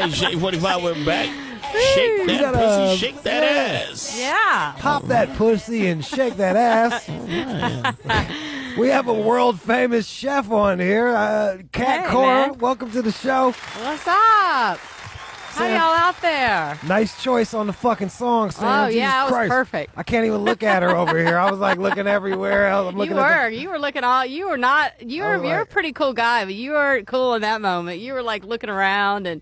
right. 45 went back. Shake that pussy, shake that ass. Yeah. Pop that pussy and shake that ass. We have a world famous chef on here, Cat Cora. Man. Welcome to the show. What's up? How y'all out there? Nice choice on the fucking song, Sam. Oh, Jesus yeah, it was Christ. perfect. I can't even look at her over here. I was like looking everywhere else. I'm looking You were looking all. You were not. You're a pretty cool guy, but you weren't cool in that moment. You were like looking around and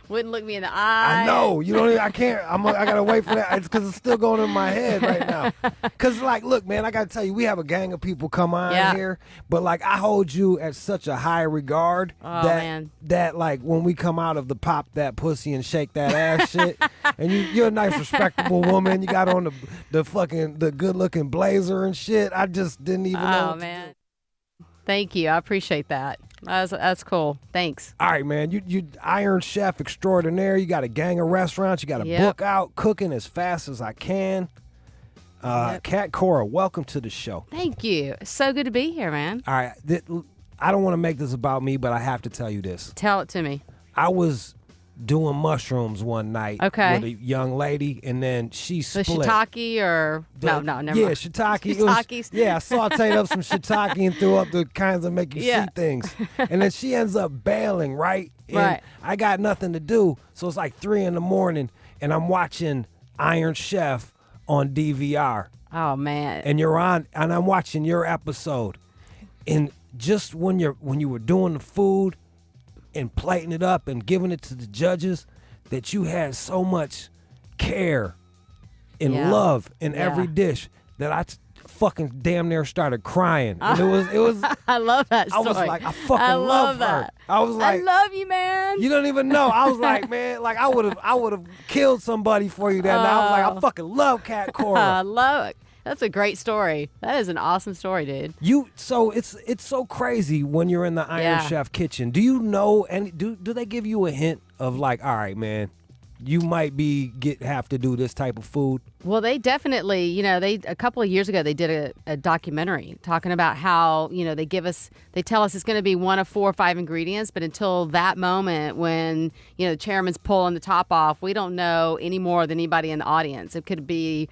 wouldn't look me in the eye. I know. You don't. I can't. I gotta wait for that. It's because it's still going in my head right now. Because like, look, man, I gotta tell you, we have a gang of people come on here, but like, I hold you at such a high regard that like when we come out of the pop that pussy and shake that ass shit, and you're a nice, respectable woman. You got on the good looking blazer and shit. I just didn't even know. Oh man. Thank you. I appreciate that. That's cool. Thanks. All right, man. You Iron Chef extraordinaire. You got a gang of restaurants. You got a book out, Cooking as Fast as I Can. Cat Cora, welcome to the show. Thank you. It's so good to be here, man. All right. I don't want to make this about me, but I have to tell you this. Tell it to me. I was doing mushrooms one night with a young lady, and then she split. The shiitake or no, never mind. Yeah, shiitake. I sauteed up some shiitake and threw up the kinds that make you see things. And then she ends up bailing, right? And I got nothing to do, so it's like 3 a.m, and I'm watching Iron Chef on DVR. Oh man! And I'm watching your episode, and just when you were doing the food and plating it up and giving it to the judges, that you had so much care and love in every dish that I fucking damn near started crying. And it was I love that story. I was like, I fucking love her. That. I was like, I love you, man. You don't even know. I was like, man, like I would have killed somebody for you that night. I was like, I fucking love Cat Cora. I love it. That's a great story. That is an awesome story, dude. So it's so crazy when you're in the Iron Chef kitchen. Do you know, and do they give you a hint of like, all right, man, you might have to do this type of food? Well, they definitely, a couple of years ago, they did a documentary talking about how, they tell us it's going to be 1 of 4 or 5 ingredients, but until that moment when, the chairman's pulling the top off, we don't know any more than anybody in the audience. It could be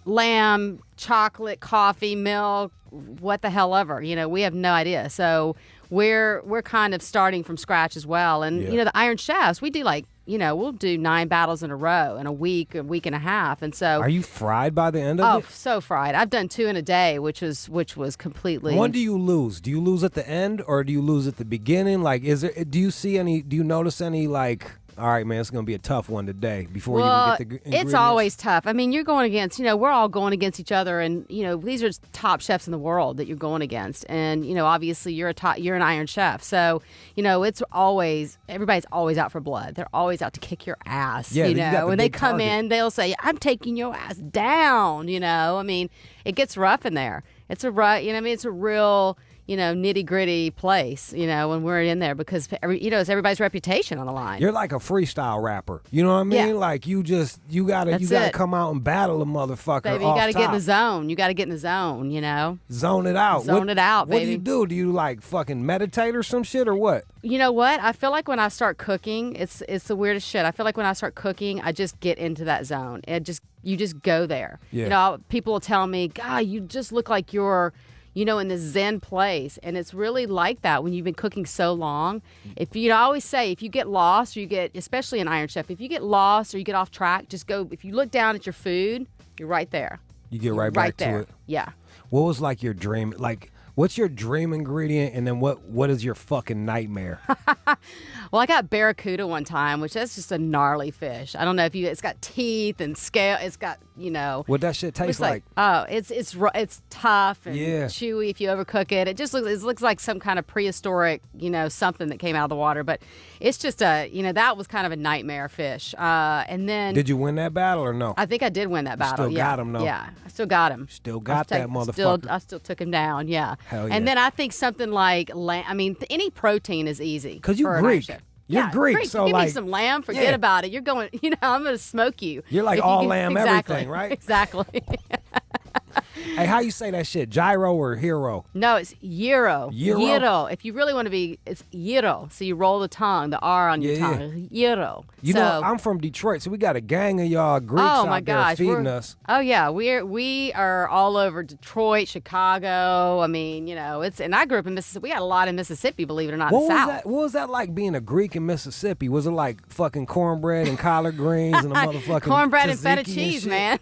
lamb, chocolate, coffee, milk, what the hell ever. We have no idea. So we're kind of starting from scratch as well. And, the Iron Chefs, we do we'll do 9 battles in a row in a week and a half. And so. Are you fried by the end of it? Oh, so fried. I've done 2 in a day, which was completely. When do you lose? Do you lose at the end or do you lose at the beginning? Like, do you notice any like, all right, man, it's going to be a tough one today before you even get the ingredients? It's always tough. I mean, you're going against, we're all going against each other, and, these are top chefs in the world that you're going against. And, obviously you're an Iron Chef. So, it's always, everybody's always out for blood. They're always out to kick your ass, When they come in, they'll say, I'm taking your ass down, I mean, it gets rough in there. It's a it's a real, nitty gritty place, when we're in there because, it's everybody's reputation on the line. You're like a freestyle rapper. You know what I mean? Yeah. Like you gotta come out and battle a motherfucker. Baby, you gotta get in the zone. You gotta get in the zone, Zone it out. Zone it out, baby. What do you do? Do you like fucking meditate or some shit or what? You know what? I feel like when I start cooking, it's the weirdest shit. I feel like when I start cooking, I just get into that zone. You just go there. Yeah. People will tell me, God, you just look like you're in this Zen place. And it's really like that when you've been cooking so long. If I always say, if you get lost or especially an Iron Chef, if you get lost or you get off track, just go, if you look down at your food, you're right there. You get right back there. to it. Yeah. What was like your dream? Like, what's your dream ingredient? And then what is your fucking nightmare? Well, I got barracuda one time, which that's just a gnarly fish. I don't know if it's got teeth and scale. It's got, What that shit taste like? Oh, it's tough and chewy if you overcook it. It looks like some kind of prehistoric, something that came out of the water. But it's just that was kind of a nightmare fish. And then. Did you win that battle or no? I think I did win that battle. Still got him, though. Yeah, I still got him. Still got that motherfucker. I still took him down. Yeah. Hell yeah. And then I think something like lamb. I mean, any protein is easy. Because you're Greek. You're Greek, so give like me some lamb, forget about it. You're going, I'm going to smoke you. You're like all lamb everything, right? Exactly. Hey, how you say that shit? Gyro or hero? No, it's gyro. Gyro? If you really want to be, it's gyro. So you roll the tongue, the R on your tongue. Gyro. You know, I'm from Detroit, so we got a gang of y'all Greeks out there feeding us. Oh yeah, we are all over Detroit, Chicago. I mean, you know, and I grew up in Mississippi. We had a lot in Mississippi, believe it or not. What in was the South. that? What was that like being a Greek in Mississippi? Was it like fucking cornbread and collard greens and a motherfucking cornbread and feta tzatziki cheese, shit? man?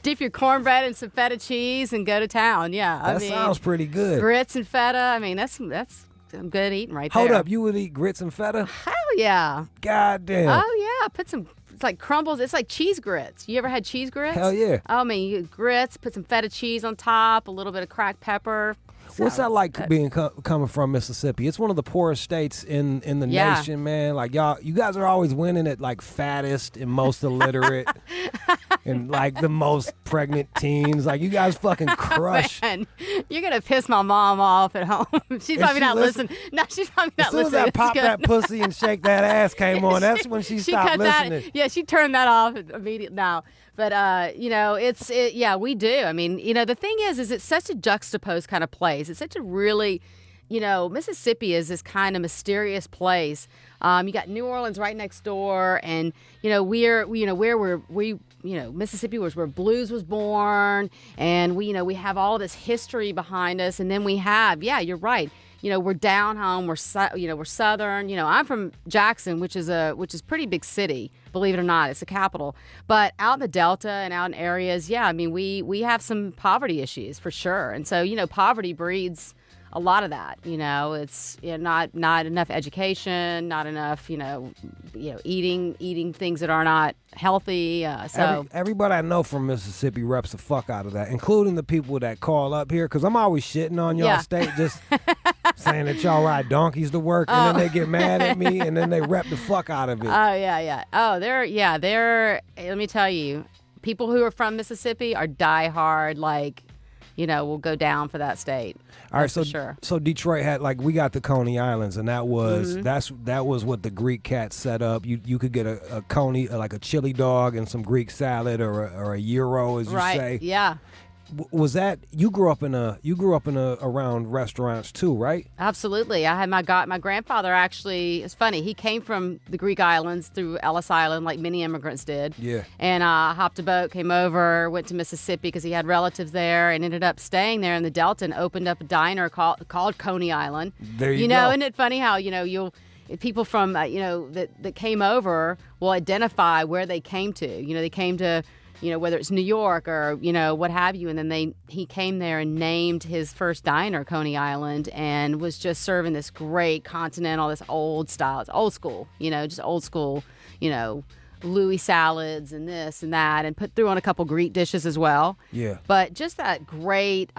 Dip your cornbread in some feta cheese and go to town. Yeah, That sounds pretty good. Grits and feta. I mean, that's some good eating right there. Hold up, you would eat grits and feta? Hell yeah. God damn. Oh yeah, put some. It's like crumbles. It's like cheese grits. You ever had cheese grits? Hell yeah. Oh man, you get grits. Put some feta cheese on top. A little bit of cracked pepper. What's that like being coming from Mississippi? It's one of the poorest states in the nation, man. Like you guys are always winning at like fattest and most illiterate and like the most pregnant teens. Like you guys fucking crush. Man, you're gonna piss my mom off at home. She's probably not listening. No, she's probably not listening. As soon as that pop that pussy and shake that ass came on, that's when she stopped cut listening. That, yeah, she turned that off immediately now. But, you know, yeah, we do. I mean, you know, the thing is it's such a juxtaposed kind of place. It's such a really, you know, Mississippi is this kind of mysterious place. You got New Orleans right next door, and you know Mississippi was where blues was born, and we have all this history behind us, and then we have, yeah, you're right. You know, we're down home. We're southern. You know, I'm from Jackson, which is pretty big city. Believe it or not, it's the capital. But out in the Delta and out in areas, yeah, I mean, we have some poverty issues for sure. And so, you know, poverty breeds a lot of that. You know, it's not enough education, not enough, eating things that are not healthy. So everybody I know from Mississippi reps the fuck out of that, including the people that call up here, because I'm always shitting on y'all state, just saying that y'all ride donkeys to work, and then they get mad at me, and then they rep the fuck out of it. Oh yeah. Oh, they're. Let me tell you, people who are from Mississippi are diehard, like, you know, will go down for that state. All right, so sure. So Detroit had, like, we got the Coney Islands, and that was that was what the Greek cats set up. You could get a Coney, like a chili dog and some Greek salad, or a gyro, as you say. Right. Yeah. Was that you grew up in around restaurants too, right? Absolutely. I had my grandfather, actually, it's funny, he came from the Greek islands through Ellis Island like many immigrants did. Yeah. And hopped a boat, came over, went to Mississippi because he had relatives there, and ended up staying there in the Delta and opened up a diner called Coney Island. There you go. go. Isn't it funny how, people from that came over will identify where they came to. They came to, whether it's New York or, what have you. And then he came there and named his first diner Coney Island, and was just serving this great continental, this old style. It's old school, just old school, Louis salads and this and that, and threw on a couple Greek dishes as well. Yeah. But just that great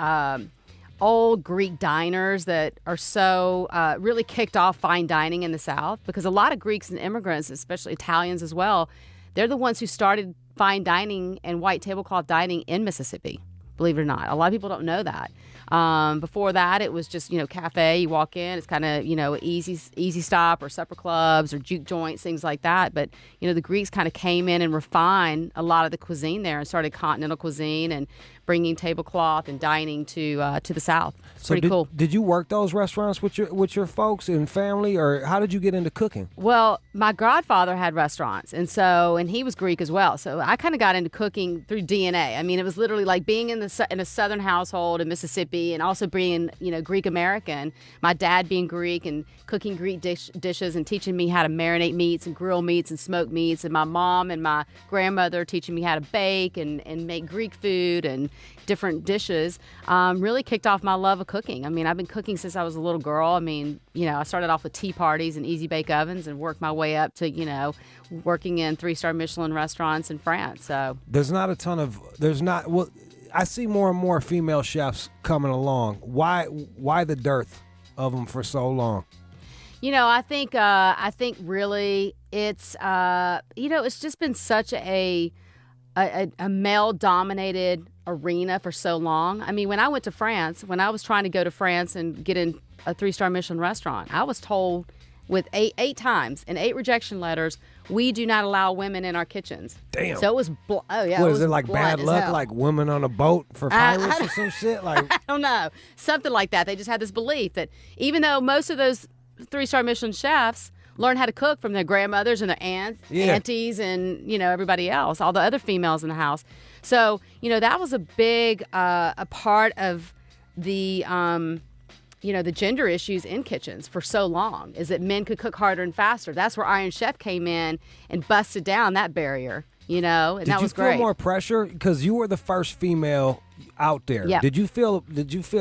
old Greek diners that are so really kicked off fine dining in the South, because a lot of Greeks and immigrants, especially Italians as well, they're the ones who started fine dining and white tablecloth dining in Mississippi, believe it or not. A lot of people don't know that. Before that, it was just, cafe. You walk in, it's kind of, easy stop or supper clubs or juke joints, things like that. But, the Greeks kind of came in and refined a lot of the cuisine there and started continental cuisine and bringing tablecloth and dining to the South. It's pretty cool. Did you work those restaurants with your folks and family, or how did you get into cooking? Well, my godfather had restaurants, and he was Greek as well. So I kind of got into cooking through DNA. I mean, it was literally like being in a Southern household in Mississippi, and also being, Greek American. My dad being Greek and cooking Greek dishes and teaching me how to marinate meats and grill meats and smoke meats, and my mom and my grandmother teaching me how to bake and make Greek food and different dishes, really kicked off my love of cooking. I mean, I've been cooking since I was a little girl. I mean, I started off with tea parties and easy bake ovens and worked my way up to, working in 3-star Michelin restaurants in France. So I see more and more female chefs coming along. Why the dearth of them for so long? I think really it's it's just been such a male-dominated arena for so long. I mean, when I went to France, when I was trying to go to France and get in a 3-star Michelin restaurant, I was told, with eight times and 8 rejection letters. We do not allow women in our kitchens. Damn. So it was, oh yeah. What it is was it, like bad blunt as luck, hell. like women on a boat for pirates or some shit? Like, I don't know. Something like that. They just had this belief that even though most of those 3-star Michelin chefs learned how to cook from their grandmothers and their aunties and, everybody else, all the other females in the house. So, that was a big a part of the, the gender issues in kitchens for so long, is that men could cook harder and faster. That's where Iron Chef came in and busted down that barrier, and that was great. Did you feel more pressure? Because you were the first female out there. Yeah. Did you feel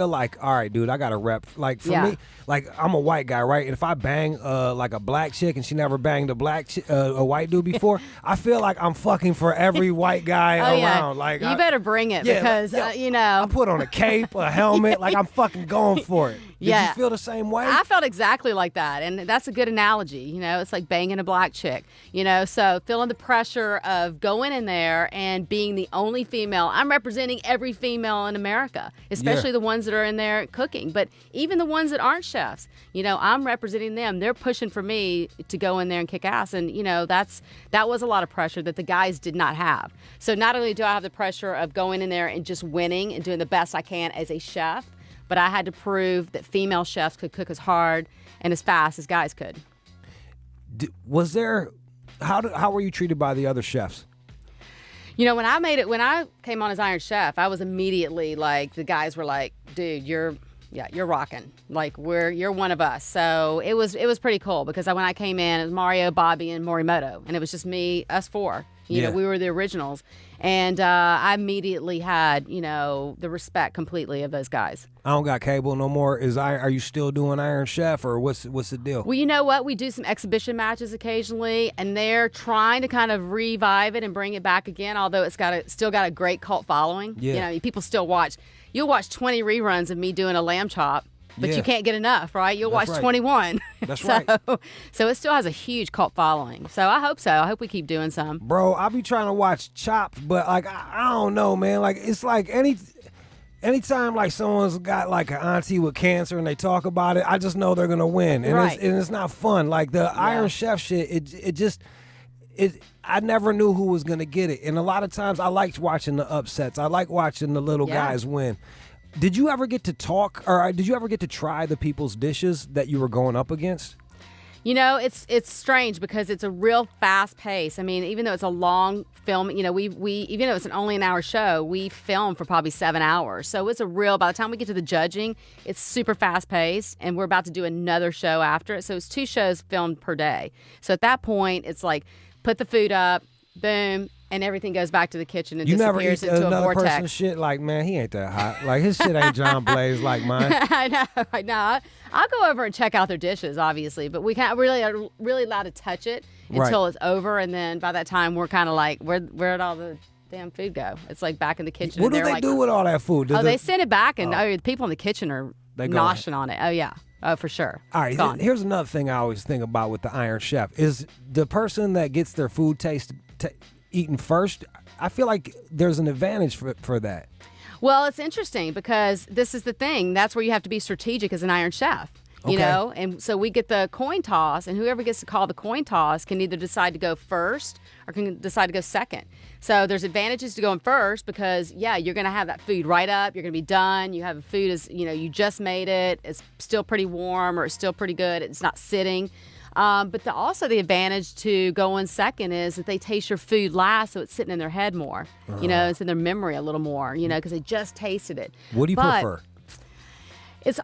like, all right, dude, I got to rep? Like, for me, like, I'm a white guy, right? And if I bang like a black chick and she never banged a white dude before, I feel like I'm fucking for every white guy around. Yeah. Like, you better bring it because, I put on a cape, a helmet, like I'm fucking going for it. Did you feel the same way? I felt exactly like that, and that's a good analogy. It's like banging a black chick. So feeling the pressure of going in there and being the only female. I'm representing every female in America, especially the ones that are in there cooking, but even the ones that aren't chefs. I'm representing them. They're pushing for me to go in there and kick ass, and that was a lot of pressure that the guys did not have. So not only do I have the pressure of going in there and just winning and doing the best I can as a chef, but I had to prove that female chefs could cook as hard and as fast as guys could. How were you treated by the other chefs? When I came on as Iron Chef, I was immediately like, the guys were like, dude, you're rocking. Like, you're one of us. So it was pretty cool because when I came in, it was Mario, Bobby, and Morimoto, and it was just us 4. We were the originals. And I immediately had, the respect completely of those guys. I don't got cable no more. Are you still doing Iron Chef, or what's the deal? Well, you know what? We do some exhibition matches occasionally, and they're trying to kind of revive it and bring it back again, although it's still got a great cult following. Yeah. People still watch. You'll watch 20 reruns of me doing a lamb chop, but you can't get enough, right? You'll watch 21. That's right. So it still has a huge cult following. So I hope so. I hope we keep doing some. Bro, I be trying to watch Chopped, but like I don't know, man. Like it's like anytime like someone's got like an auntie with cancer and they talk about it, I just know they're gonna win, and it's not fun. Like the Iron Chef shit, I never knew who was gonna get it, and a lot of times I liked watching the upsets. I like watching the little guys win. Did you ever get to talk, or did you ever get to try the people's dishes that you were going up against? It's strange because it's a real fast pace. I mean, even though it's a long film, we even though it's only an hour show, we film for probably 7 hours. So it's by the time we get to the judging, it's super fast paced, and we're about to do another show after it. So it's 2 shows filmed per day. So at that point, it's like put the food up, boom, and everything goes back to the kitchen and disappears into a vortex. Person's shit like, man, he ain't that hot. Like his shit ain't John Blaze like mine. I know. I'll go over and check out their dishes, obviously, but we can't really allowed to touch it until it's over, and then by that time we're kind of like, where'd all the damn food go? It's like back in the kitchen. What do they do with all that food? They send it back, and the people in the kitchen are noshing on it. Oh yeah. Oh, for sure. All right. Here's another thing I always think about with the Iron Chef is the person that gets their food eaten first. I feel like there's an advantage for that. Well, it's interesting because this is the thing. That's where you have to be strategic as an Iron Chef. And so we get the coin toss, and whoever gets to call the coin toss can either decide to go first or can decide to go second. So there's advantages to going first because, you're going to have that food right up. You're going to be done. You have the food you just made it. It's still pretty warm or it's still pretty good. It's not sitting. But also the advantage to going second is that they taste your food last, so it's sitting in their head more. It's in their memory a little more, because they just tasted it. What do you prefer?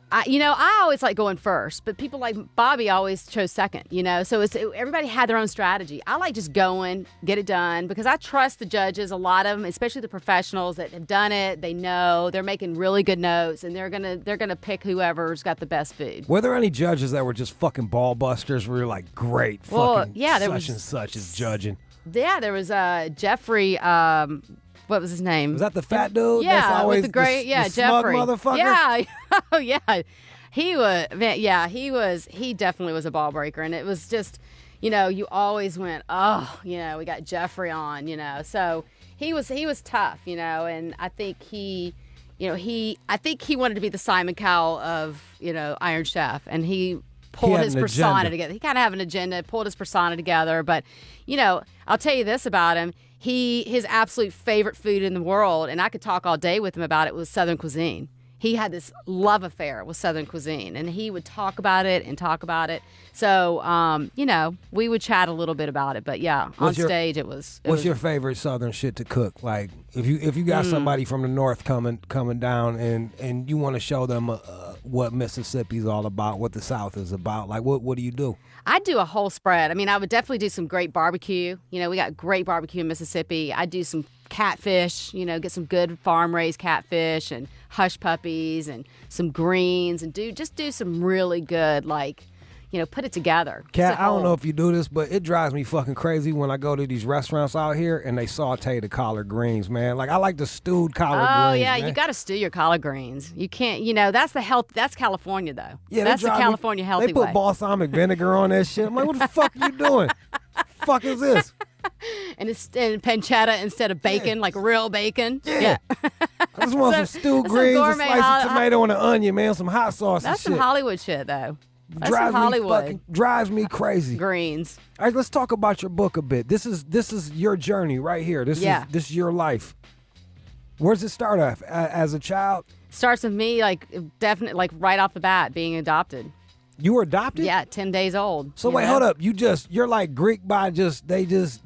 I always like going first, but people like Bobby always chose second, so everybody had their own strategy. I like just going, get it done, because I trust the judges, a lot of them, especially the professionals that have done it. They know, they're making really good notes, and they're gonna pick whoever's got the best food. Were there any judges that were just fucking ball busters where you're like, great, such is judging? Yeah, there was Jeffrey. What was his name? Was that the fat dude? Yeah, that's always with the great, the Jeffrey. Smug motherfucker. Yeah, oh yeah, he was. Yeah, he definitely was a ball breaker, and it was just, you always went, we got Jeffrey on, So he was tough, and I think he wanted to be the Simon Cowell of Iron Chef, and he pulled his an persona agenda. together. He kind of have an agenda, pulled his persona together. But, you know, I'll tell you this about him. His absolute favorite food in the world, and I could talk all day with him about it, was Southern cuisine. He had this love affair with Southern cuisine, and he would talk about it and talk about it. So, you know, we would chat a little bit about it. But yeah, stage it was. What's your favorite Southern shit to cook? Like, if you got somebody from the North coming down, and you want to show them what Mississippi's all about, what the South is about, like what do you do? I'd do a whole spread. I mean, I would definitely do some great barbecue. You know, we got great barbecue in Mississippi. I'd do some catfish, you know, get some good farm-raised catfish and hush puppies and some greens and do some really good, like, you know, put it together. Cat, I don't know if you do this, but it drives me fucking crazy when I go to these restaurants out here and they saute the collard greens, man. Like, I like the stewed collard greens. Oh, yeah, man. you got to stew your collard greens. You can't, you know, that's California, though. Yeah, that's the California healthy way. They put way. balsamic vinegar on that shit. I'm like, what the fuck are you doing? Fuck is this? And pancetta instead of bacon, like real bacon. Yeah. I just want some stewed greens, a slice of tomato and an onion, man, some hot sauce That's and shit. some Hollywood shit, though. That's some Hollywood. Drives me crazy. Greens. All right, let's talk about your book a bit. This is your journey right here. This is your life. Where's it start off? As a child? Starts with me, like, definitely, like, right off the bat, being adopted. You were adopted? Yeah, 10 days old. So wait, hold up. You're like Greek by do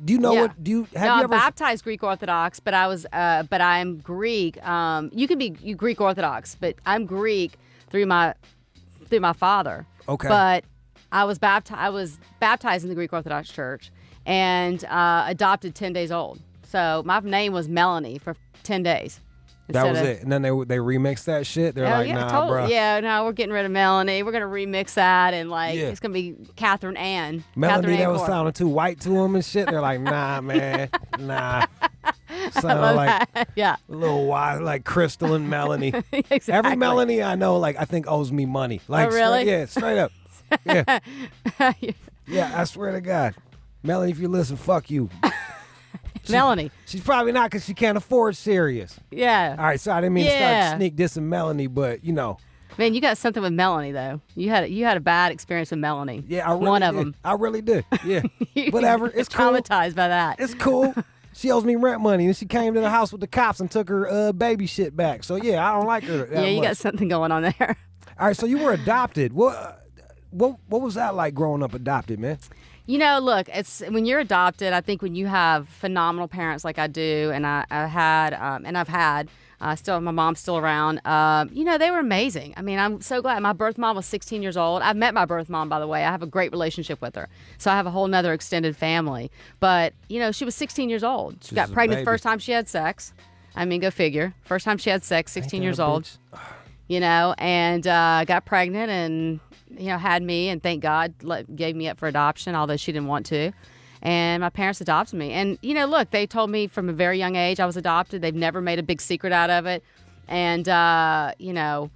you know what, have you ever? I'm baptized Greek Orthodox, but I'm Greek. You can be Greek Orthodox, but I'm Greek through my father. Okay. But I was baptized in the Greek Orthodox Church and adopted 10 days old. So my name was Melanie for 10 days. That was it. And then they remixed that shit. They're like, nah, totally. bro. Yeah, no, we're getting rid of Melanie. We're going to remix that. And, like, it's going to be Catherine Ann. Melanie, that was Cora. sounding too white to them and shit. They're like, nah, man. Nah. Sound like a little wild, like Crystal and Melanie. Exactly. Every Melanie I know, like, I think owes me money. Like, oh, really? Straight up. Yeah. Yeah, I swear to God. Melanie, if you listen, fuck you. Melanie. She's probably not because she can't afford Sirius. Yeah. All right, so I didn't mean to start sneak dissing Melanie, but, you know. Man, you got something with Melanie, though. You had a bad experience with Melanie. Yeah, one of them. I really did. Yeah. Whatever. It's cool. Traumatized by that. It's cool. She owes me rent money, and she came to the house with the cops and took her baby shit back. So, yeah, I don't like her that you much. got something going on there. All right, so you were adopted. What was that like growing up adopted, man? You know, look, it's when you're adopted, I think when you have phenomenal parents like I do, and I've had, still, my mom's still around, you know, they were amazing. I mean, I'm so glad. My birth mom was 16 years old. I've met my birth mom, by the way. I have a great relationship with her. So I have a whole nother extended family. But, you know, she was 16 years old. She got pregnant the first time she had sex. I mean, go figure. First time she had sex, 16 years old. You know, and got pregnant and, you know, had me, and thank God gave me up for adoption, although she didn't want to. And my parents adopted me. And, you know, look, they told me from a very young age I was adopted. They've never made a big secret out of it. And, you know,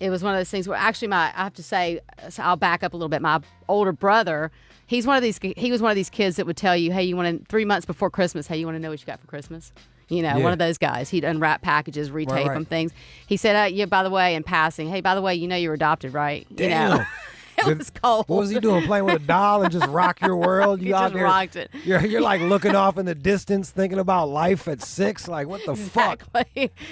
it was one of those things where actually I have to say, so I'll back up a little bit. My older brother, he was one of these kids that would tell you, hey, 3 months before Christmas, hey, you want to know what you got for Christmas? You know, one of those guys. He'd unwrap packages, retape them, things. He said, yeah, by the way, in passing, hey, by the way, you know you're adopted, right? Damn. You know? It was cold. What was he doing? Playing with a doll and just rock your world? He just rocked it. You're like looking off in the distance, thinking about life at 6. Like, what the fuck?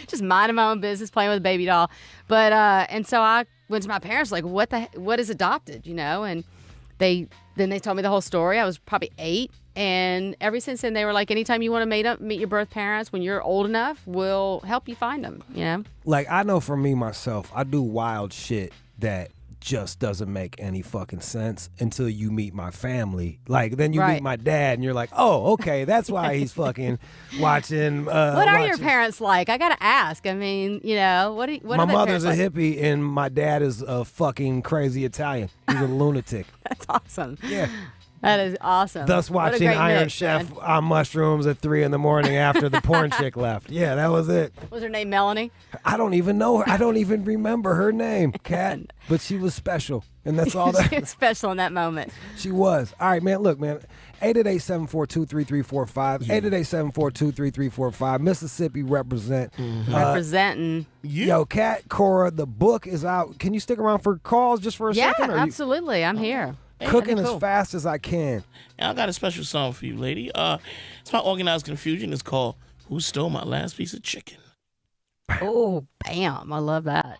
Just minding my own business, playing with a baby doll. But and so I went to my parents, like, what is adopted? You know, and they told me the whole story. I was probably 8. And ever since then, they were like, anytime you want to meet your birth parents, when you're old enough, we'll help you find them, you know? Like, I know for me, myself, I do wild shit that just doesn't make any fucking sense until you meet my family. Like, then you meet my dad, and you're like, oh, okay, that's why he's fucking watching. What are your parents like? I gotta ask. I mean, you know, what my mother's a hippie, and my dad is a fucking crazy Italian. He's a lunatic. That's awesome. Yeah. That is awesome. Thus What a watching great Iron mix, Chef man. on mushrooms at 3 a.m. after the porn chick left. Yeah, that was it. Was her name Melanie? I don't even know her. I don't even remember her name, Cat. But she was special. And that's all She that was special in that moment. she was. All right, man. Look, man. 888-742-3345. 888-742-3345. Mississippi represent. Representing. Yo, Cat Cora, the book is out. Can you stick around for calls just for a Yeah, second? Or absolutely. I'm here. you cooking That'd be as cool. fast as I can. And I got a special song for you, lady. It's my Organized Confusion. It's called Who Stole My Last Piece of Chicken? Oh, bam. I love that.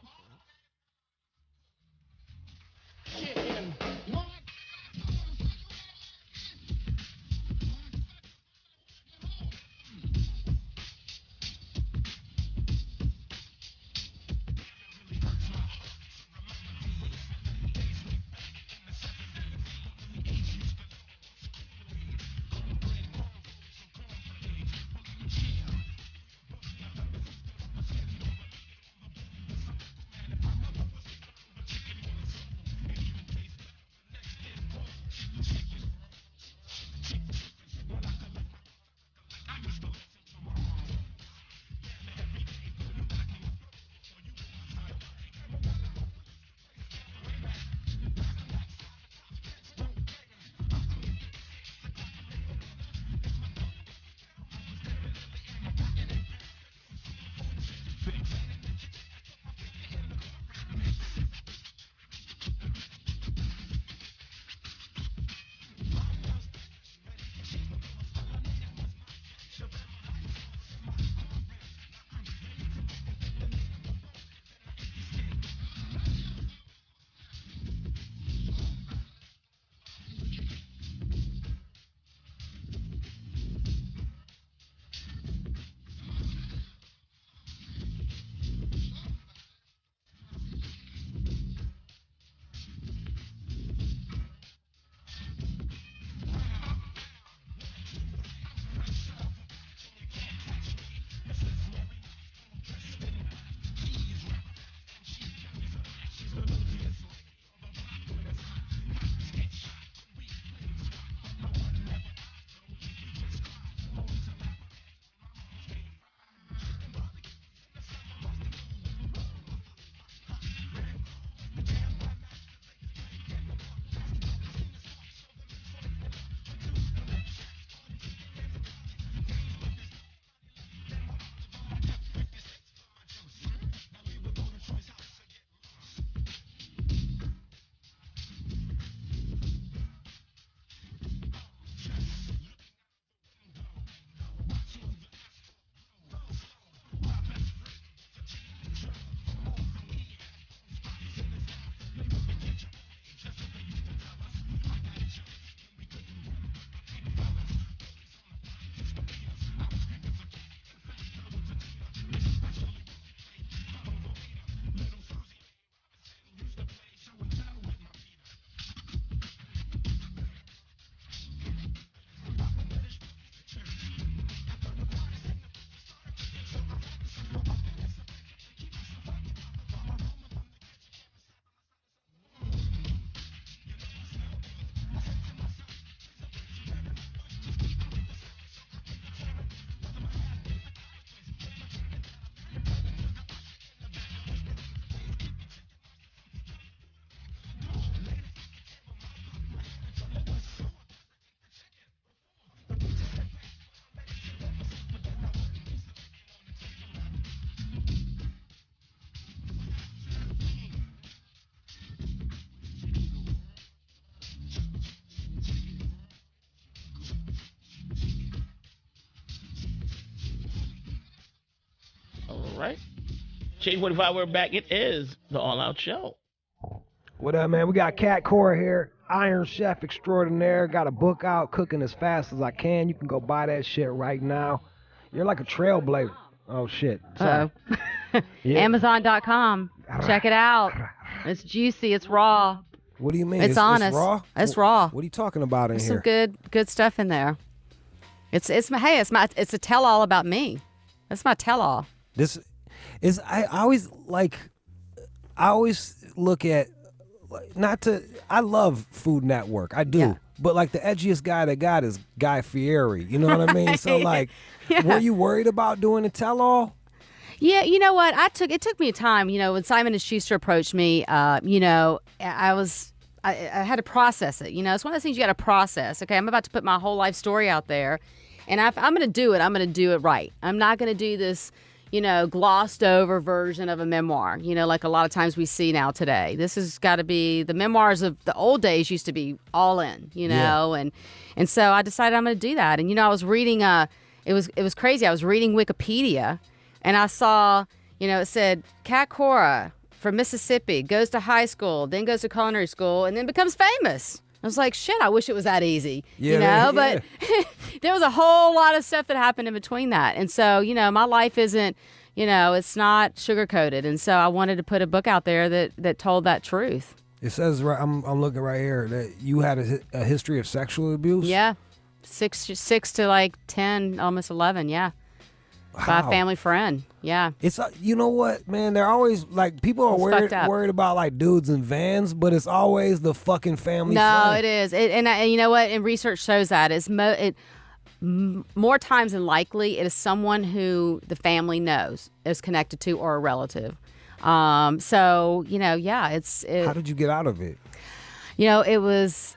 All right. J45, we're back. It is the All Out Show. What up, man? We got Cat Cora here, Iron Chef Extraordinaire. Got a book out, Cooking as Fast as I Can. You can go buy that shit right now. You're like a trailblazer. Oh, shit. Sorry. Yeah. Amazon.com. Check it out. It's juicy. It's raw. What do you mean? It's honest. It's raw? It's raw. What are you talking about in There's here? some good stuff in there. It's a tell all about me. That's my tell all. This is I always look at I love Food Network. I do. Yeah. but like the edgiest guy they got is Guy Fieri. You know what I mean? So like, were you worried about doing a tell-all? Yeah, you know what? It took me a time. You know, when Simon and Schuster approached me, you know, I had to process it. You know, it's one of those things you got to process. Okay, I'm about to put my whole life story out there, and if I'm going to do it, I'm going to do it right. I'm not going to do this, you know, glossed over version of a memoir, you know, like a lot of times we see now today. This has got to be, the memoirs of the old days used to be all in, you know, and so I decided I'm going to do that. And, you know, I was reading, it was crazy. I was reading Wikipedia, and I saw, you know, it said, Cat Cora from Mississippi goes to high school, then goes to culinary school, and then becomes famous. I was like, shit, I wish it was that easy, you know, but there was a whole lot of stuff that happened in between that. And so, you know, my life isn't, you know, it's not sugar-coated. And so I wanted to put a book out there that told that truth. It says, right, I'm looking right here, that you had a history of sexual abuse? Yeah, six to like 10, almost 11, yeah. By a family friend, yeah. It's you know what, man? They're always like, people are worried about like dudes in vans, but it's always the fucking family. No, it is, and you know what? And research shows that it's more times than likely it is someone who the family knows is connected to or a relative. So you know, yeah, How did you get out of it? You know, it was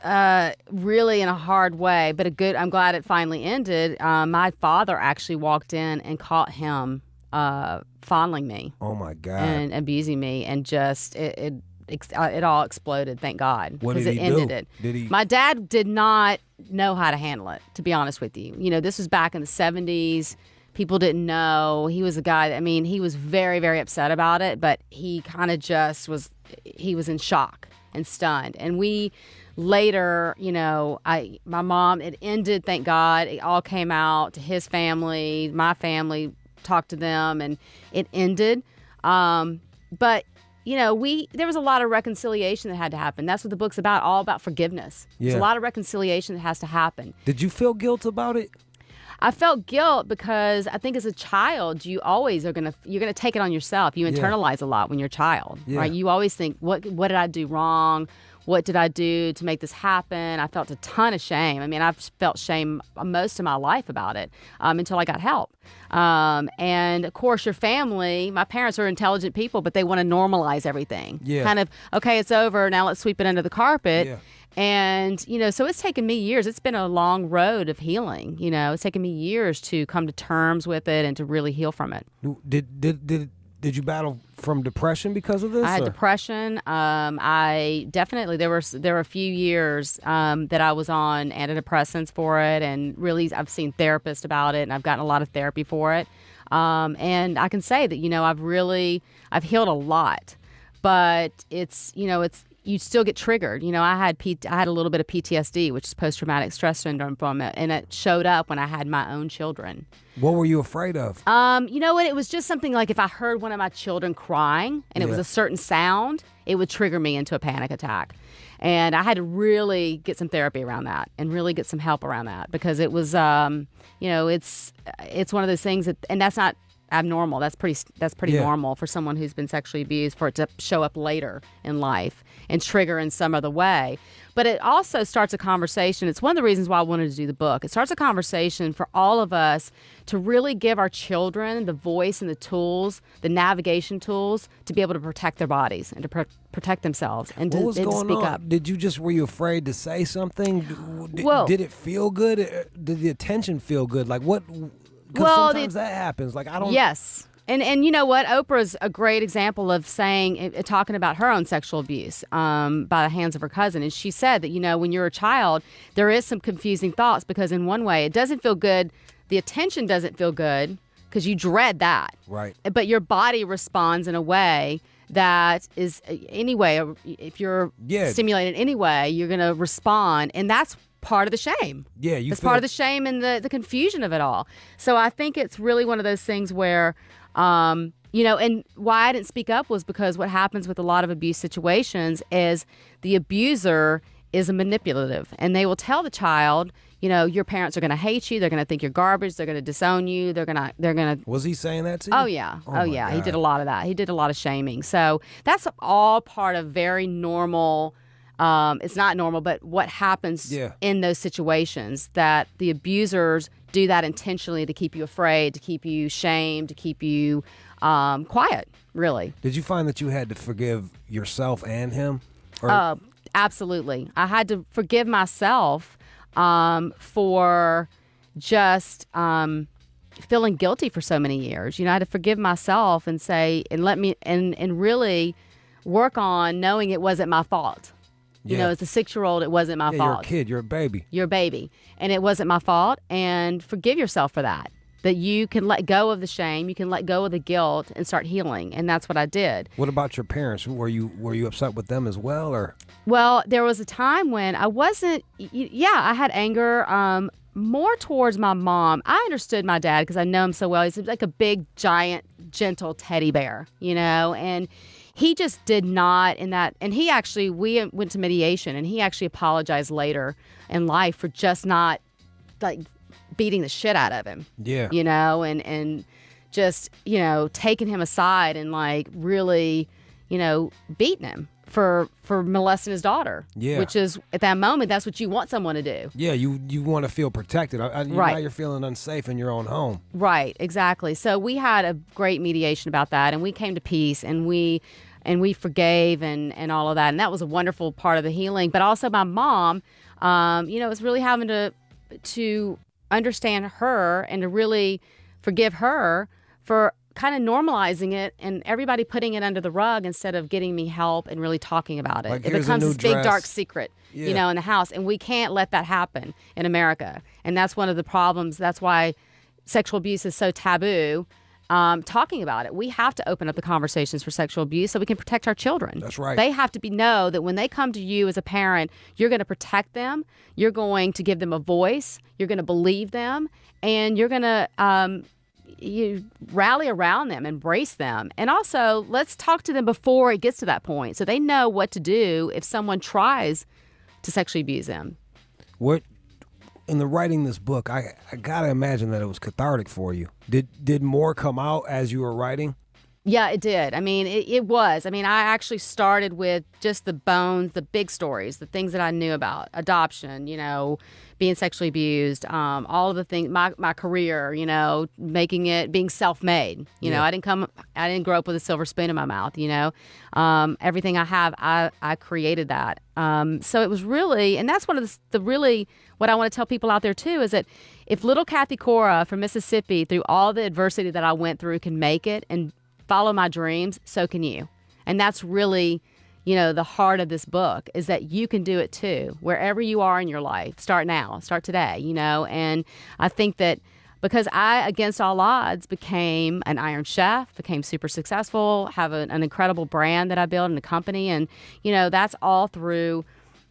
really in a hard way, but I'm glad it finally ended. My father actually walked in and caught him fondling me. Oh, my God. And abusing me, and just, it all exploded, thank God. What did he ended do? It. My dad did not know how to handle it, to be honest with you. You know, this was back in the 70s. People didn't know. He was a guy, he was very, very upset about it, but he kind of just was in shock and stunned. And we later, you know, my mom, it ended, thank God. It all came out to his family, my family, talked to them, and it ended. But, you know, there was a lot of reconciliation that had to happen. That's what the book's about, all about forgiveness. Yeah. There's a lot of reconciliation that has to happen. Did you feel guilt about it? I felt guilt because I think as a child, you always you're gonna take it on yourself. You internalize a lot when you're a child, right? You always think, what did I do wrong? What did I do to make this happen? I felt a ton of shame. I mean, I've felt shame most of my life about it until I got help. And of course, your family, my parents are intelligent people, but they want to normalize everything. Yeah. Kind of, okay, it's over. Now let's sweep it under the carpet. Yeah. And, you know, so it's taken me years. It's been a long road of healing. You know, it's taken me years to come to terms with it and to really heal from it. Did you battle from depression because of this? I had depression. I definitely, there were a few years that I was on antidepressants for it, and really I've seen therapists about it, and I've gotten a lot of therapy for it. And I can say that, you know, I've healed a lot, but you still get triggered. You know, I had a little bit of PTSD, which is post-traumatic stress syndrome from it, and it showed up when I had my own children. What were you afraid of? You know what? It was just something like if I heard one of my children crying and it was a certain sound, it would trigger me into a panic attack. And I had to really get some therapy around that and really get some help around that, because it was, you know, it's one of those things and that's not abnormal. That's pretty normal for someone who's been sexually abused, for it to show up later in life and trigger in some other way. But it also starts a conversation. It's one of the reasons why I wanted to do the book. It starts a conversation for all of us to really give our children the voice and the tools, the navigation tools, to be able to protect their bodies and to protect themselves and to speak up. Were you afraid to say something? Did it feel good? Did the attention feel good? Like what? Because sometimes that happens. Like I don't. Yes. And you know what? Oprah's a great example of talking about her own sexual abuse by the hands of her cousin. And she said that, you know, when you're a child, there is some confusing thoughts, because in one way it doesn't feel good. The attention doesn't feel good because you dread that. Right. But your body responds in a way that is, anyway, if you're stimulated anyway, you're going to respond. And that's part of the shame. Yeah, it's part of the shame and the confusion of it all. So I think it's really one of those things where, you know, and why I didn't speak up was because what happens with a lot of abuse situations is the abuser is a manipulative, and they will tell the child, you know, your parents are going to hate you. They're going to think you're garbage. They're going to disown you. They're going to. Was he saying that to you? Oh yeah. Oh yeah. God. He did a lot of that. He did a lot of shaming. So that's all part of very normal It's not normal, but what happens in those situations that the abusers do that intentionally to keep you afraid, to keep you shamed, to keep you quiet, really. Did you find that you had to forgive yourself and him? Absolutely. I had to forgive myself for just feeling guilty for so many years. I had to forgive myself and say, and let me, and really work on knowing it wasn't my fault. As a 6-year-old, it wasn't my fault. You're a kid. You're a baby. You're a baby. And it wasn't my fault. And forgive yourself for that. That you can let go of the shame. You can let go of the guilt and start healing. And that's what I did. What about your parents? Were you upset with them as well? Or? Well, there was a time when I wasn't, I had anger more towards my mom. I understood my dad because I know him so well. He's like a big, giant, gentle teddy bear, and he just did not in that. And he actually, we went to mediation, and he actually apologized later in life for just not like beating the shit out of him. Yeah. And just, taking him aside and like really, beating him for molesting his daughter. Yeah. Which is, at that moment, that's what you want someone to do. Yeah, you want to feel protected. Right. Now you're feeling unsafe in your own home. Right, exactly. So we had a great mediation about that, and we came to peace, and we forgave and all of that. And that was a wonderful part of the healing. But also my mom, it was really having to understand her and to really forgive her for kind of normalizing it and everybody putting it under the rug instead of getting me help and really talking about it. Like, it here's becomes a new this big dress. dark secret, in the house. And we can't let that happen in America. And that's one of the problems. That's why sexual abuse is so taboo. Talking about it. We have to open up the conversations for sexual abuse so we can protect our children. That's right. They have to know that when they come to you as a parent, you're going to protect them, you're going to give them a voice, you're going to believe them, and you're going to you rally around them, embrace them. And also, let's talk to them before it gets to that point so they know what to do if someone tries to sexually abuse them. What in the writing this book, I gotta imagine that it was cathartic for you. Did more come out as you were writing? Yeah, it did. I mean, it was. I mean, I actually started with just the bones, the big stories, the things that I knew about adoption, being sexually abused, all of the things, my career, being self-made. I didn't grow up with a silver spoon in my mouth. Everything I have, I created that. So it was really, and that's one of the really what I want to tell people out there too is that if little Cat Cora from Mississippi, through all the adversity that I went through, can make it and follow my dreams, so can you. And that's really, the heart of this book is that you can do it too, wherever you are in your life. Start now, start today, and I think that because I, against all odds, became an Iron Chef, became super successful, have an incredible brand that I built in the company. And, that's all through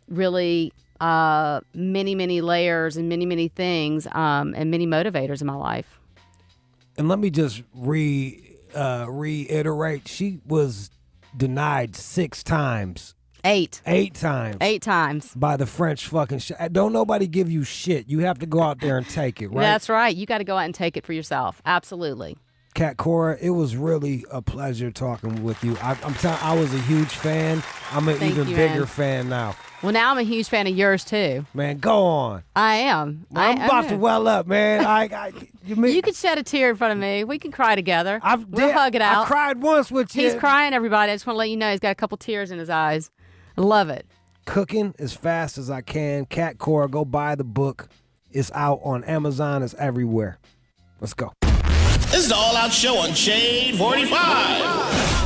really many, many layers and many, many things and many motivators in my life. And let me just reiterate, she was denied 6 times. 8 times. 8 times. By the French fucking shit. Don't nobody give you shit. You have to go out there and take it, right? That's right. You got to go out and take it for yourself. Absolutely. Cat Cora, it was really a pleasure talking with you. I'm telling, I was a huge fan. I'm an even bigger fan now. Well, now I'm a huge fan of yours too. Man, go on. I am. I'm about to well up, man. You can shed a tear in front of me. We can cry together. We'll hug it out. I cried once with you. He's crying, everybody. I just want to let you know he's got a couple tears in his eyes. I love it. Cooking as fast as I can. Cat Cora, go buy the book. It's out on Amazon. It's everywhere. Let's go. This is the All Out Show on Shade 45.